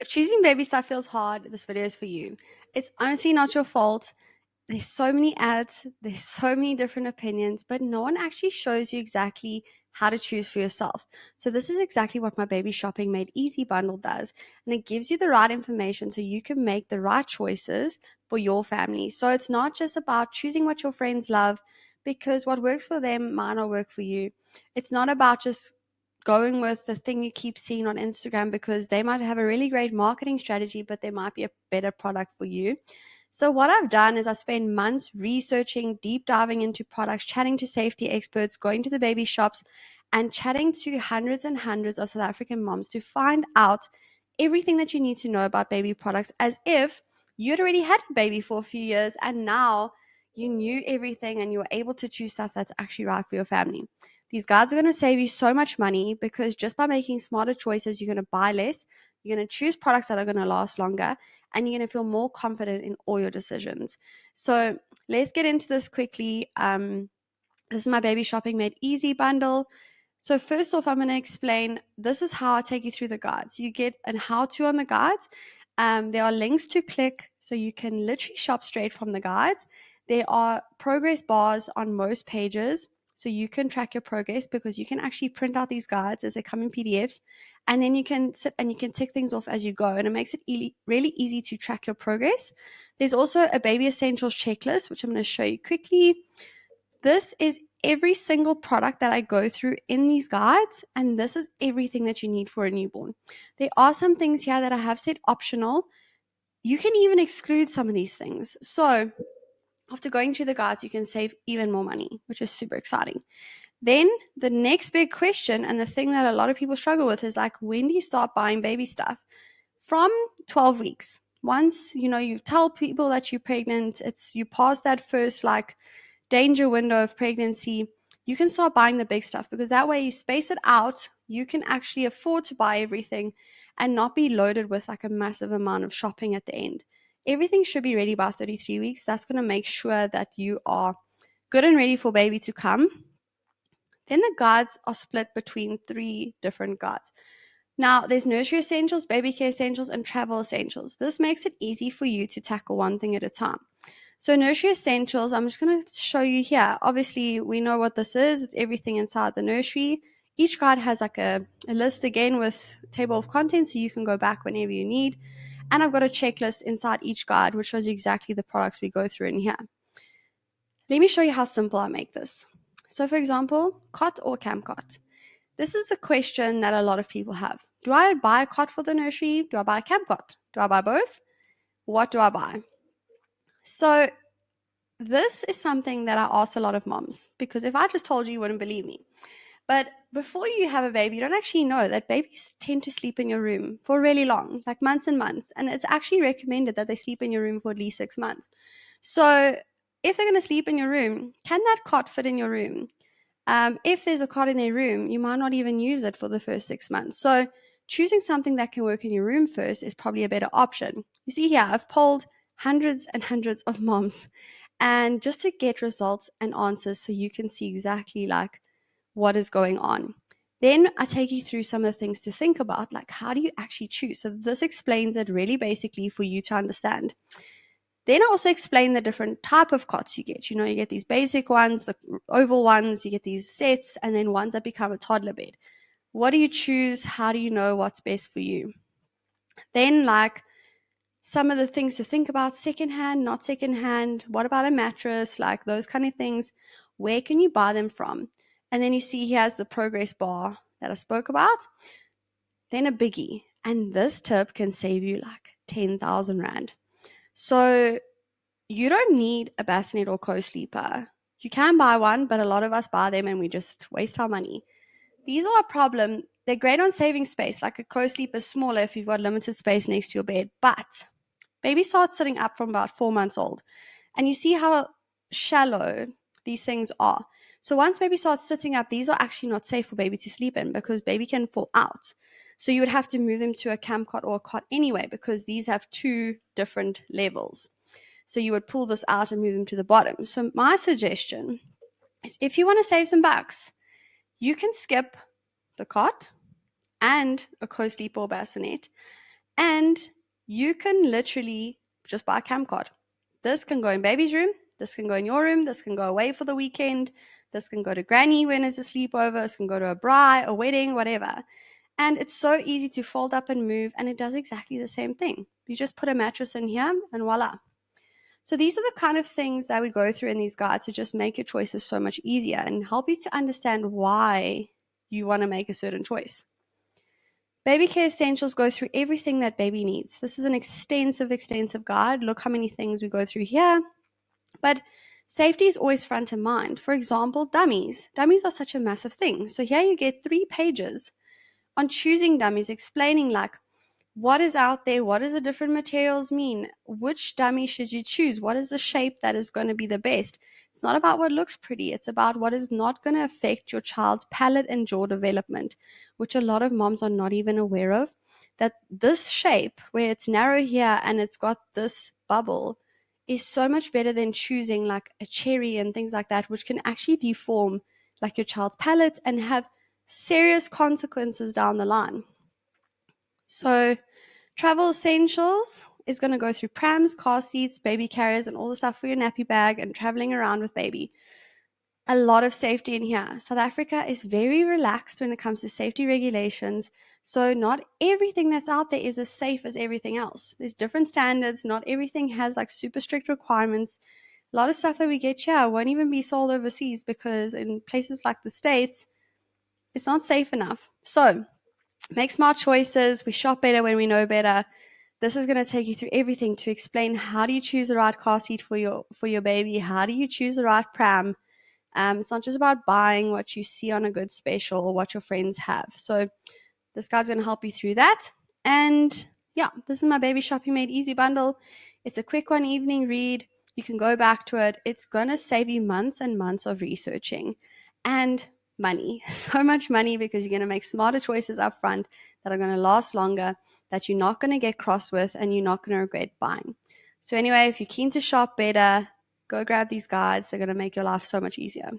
choosing baby stuff feels hard, this video is for you. It's honestly not your fault. There's so many ads, there's so many different opinions, but no one actually shows you exactly how to choose for yourself. So this is exactly what my Baby Shopping Made Easy bundle does. And it gives you the right information so you can make the right choices for your family. So it's not just about choosing what your friends love, because what works for them might not work for you. It's not about just going with the thing you keep seeing on Instagram, because they might have a really great marketing strategy, but there might be a better product for you. So what I've done is I spent months researching, deep diving into products, chatting to safety experts, going to the baby shops, and chatting to hundreds and hundreds of South African moms to find out everything that you need to know about baby products, as if you had already had a baby for a few years and now you knew everything and you were able to choose stuff that's actually right for your family. These guides are going to save you so much money, because just by making smarter choices, you're going to buy less, you're going to choose products that are going to last longer, and you're going to feel more confident in all your decisions. So let's get into this quickly. This is my Baby Shopping Made Easy bundle. So first off, I'm going to explain, this is how I take you through the guides. You get an how-to on the guides. There are links to click, so you can literally shop straight from the guides. There are progress bars on most pages, so you can track your progress, because you can actually print out these guides as they come in PDFs, and then you can sit and you can tick things off as you go, and it makes it really easy to track your progress. There's also a baby essentials checklist, which I'm going to show you quickly. This is every single product that I go through in these guides, and this is everything that you need for a newborn. There are some things here that I have said optional. You can even exclude some of these things. So after going through the guides, you can save even more money, which is super exciting. Then the next big question, and the thing that a lot of people struggle with, is like, when do you start buying baby stuff? From 12 weeks. Once you tell people that you're pregnant, you pass that first danger window of pregnancy, you can start buying the big stuff, because that way you space it out. You can actually afford to buy everything and not be loaded with a massive amount of shopping at the end. Everything should be ready by 33 weeks. That's going to make sure that you are good and ready for baby to come. Then the guides are split between 3 different guides. Now, there's nursery essentials, baby care essentials, and travel essentials. This makes it easy for you to tackle one thing at a time. So nursery essentials, I'm just going to show you here. Obviously, we know what this is. It's everything inside the nursery. Each guide has a list again with table of contents, so you can go back whenever you need. And I've got a checklist inside each guide, which shows you exactly the products we go through in here. Let me show you how simple I make this. So for example, cot or camp cot. This is a question that a lot of people have. Do I buy a cot for the nursery? Do I buy a camp cot? Do I buy both? What do I buy? So this is something that I ask a lot of moms, because if I just told you, you wouldn't believe me. But before you have a baby, you don't actually know that babies tend to sleep in your room for really long, like months and months. And it's actually recommended that they sleep in your room for at least 6 months. So if they're going to sleep in your room, can that cot fit in your room? If there's a cot in their room, you might not even use it for the first 6 months. So choosing something that can work in your room first is probably a better option. You see here, I've polled hundreds and hundreds of moms, and just to get results and answers so you can see exactly what is going on. Then I take you through some of the things to think about, like how do you actually choose? So this explains it really basically for you to understand. Then I also explain the different type of cots you get. You get these basic ones, the oval ones, you get these sets, and then ones that become a toddler bed. What do you choose? How do you know what's best for you? Then some of the things to think about: secondhand, not secondhand. What about a mattress? Like those kind of things. Where can you buy them from? And then you see he has the progress bar that I spoke about. Then a biggie. And this tip can save you 10,000 Rand. So you don't need a bassinet or co-sleeper. You can buy one, but a lot of us buy them and we just waste our money. These are a problem. They're great on saving space. Like a co-sleeper is smaller if you've got limited space next to your bed. But baby starts sitting up from about 4 months old. And you see how shallow these things are. So once baby starts sitting up, these are actually not safe for baby to sleep in, because baby can fall out. So you would have to move them to a camp cot or a cot anyway, because these have 2 different levels. So you would pull this out and move them to the bottom. So my suggestion is, if you want to save some bucks, you can skip the cot and a co-sleeper or bassinet, And you can literally just buy a camp card. This can go in baby's room. This can go in your room. This can go away for the weekend. This can go to granny when it's a sleepover. This can go to a bride, a wedding, whatever. And it's so easy to fold up and move, and it does exactly the same thing. You just put a mattress in here, and voila. So these are the kind of things that we go through in these guides to just make your choices so much easier and help you to understand why you want to make a certain choice. Baby Care Essentials go through everything that baby needs. This is an extensive guide. Look how many things we go through here. But safety is always front of mind. For example, dummies. Dummies are such a massive thing. So here you get 3 pages on choosing dummies, explaining like what is out there, what does the different materials mean, which dummy should you choose, what is the shape that is going to be the best. It's not about what looks pretty, it's about what is not going to affect your child's palate and jaw development, which a lot of moms are not even aware of. That this shape, where it's narrow here and it's got this bubble, is so much better than choosing like a cherry and things like that, which can actually deform like your child's palate and have serious consequences down the line. So Travel Essentials is going to go through prams, car seats, baby carriers, and all the stuff for your nappy bag and traveling around with baby. A lot of safety in here. South Africa is very relaxed when it comes to safety regulations. So not everything that's out there is as safe as everything else. There's different standards. Not everything has like super strict requirements. A lot of stuff that we get here won't even be sold overseas because in places like the States, it's not safe enough. So make smart choices. We shop better when we know better. This is going to take you through everything to explain how do you choose the right car seat for your baby, how do you choose the right pram. It's not just about buying what you see on a good special or what your friends have. So this guy's going to help you through that. And yeah, this is my Baby Shopping Made Easy bundle. It's a quick one evening read. You can go back to it. It's going to save you months and months of researching and money, so much money, because you're going to make smarter choices up front that are going to last longer, that you're not going to get cross with, and you're not going to regret buying. So anyway, if you're keen to shop better, go grab these guides. They're going to make your life so much easier.